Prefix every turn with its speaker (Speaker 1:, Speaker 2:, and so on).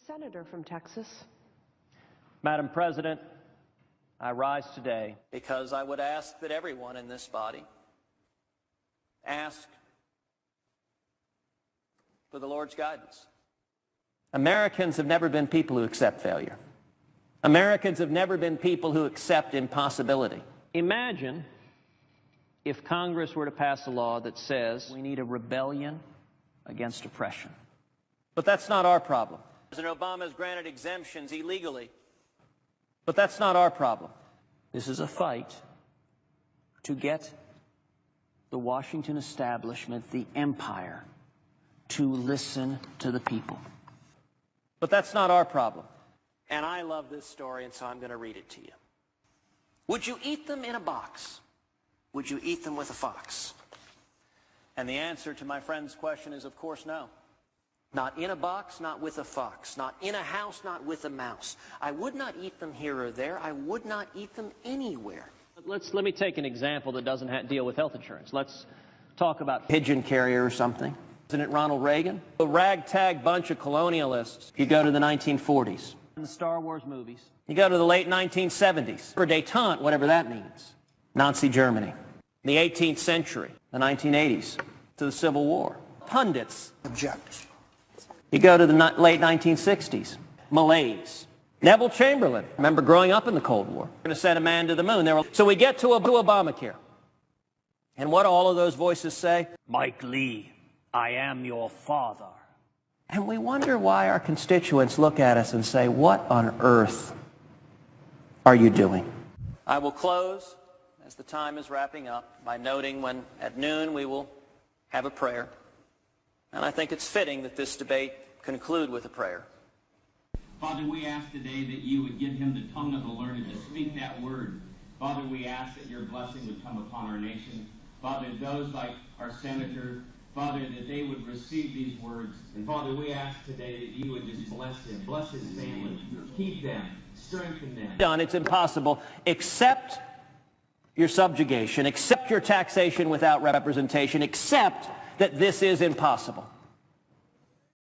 Speaker 1: Senator from Texas.
Speaker 2: Madam President, I rise today because I would ask that everyone in this body ask for the Lord's guidance. Americans have never been people who accept failure. Americans have never been people who accept impossibility. Imagine if Congress were to pass a law that says we need a rebellion against oppression. But that's not our problem. President Obama has granted exemptions illegally. But that's not our problem. This is a fight to get the Washington establishment, the empire, to listen to the people. But that's not our problem. And I love this story, and so I'm going to read it to you. Would you eat them in a box? Would you eat them with a fox? And the answer to my friend's question is, of course, no. Not in a box, not with a fox. Not in a house, not with a mouse. I would not eat them here or there. I would not eat them anywhere. Let me take an example that doesn't deal with health insurance. Let's talk about pigeon carrier or something. President Ronald Reagan, a ragtag bunch of colonialists. You go to the 1940s. In the Star Wars movies. You go to the late 1970s. Or détente, whatever that means. Nazi Germany. The 18th century, the 1980s, to the Civil War. Pundits object. You go to the late 1960s, malaise. Neville Chamberlain, remember growing up in the Cold War, going to send a man to the moon. So we get to Obamacare. And what do all of those voices say? Mike Lee, I am your father. And we wonder why our constituents look at us and say, what on earth are you doing? I will close, as the time is wrapping up, by noting when at noon we will have a prayer. And I think it's fitting that this debate conclude with a prayer.
Speaker 3: Father, we ask today that you would give him the tongue of the learned to speak that word. Father, we ask that your blessing would come upon our nation. Father, those like our senator, Father, that they would receive these words. And Father, we ask today that you would just bless him, bless his family, keep them, strengthen them. Done, it's impossible. Accept your subjugation, accept your taxation without representation, accept that this is impossible.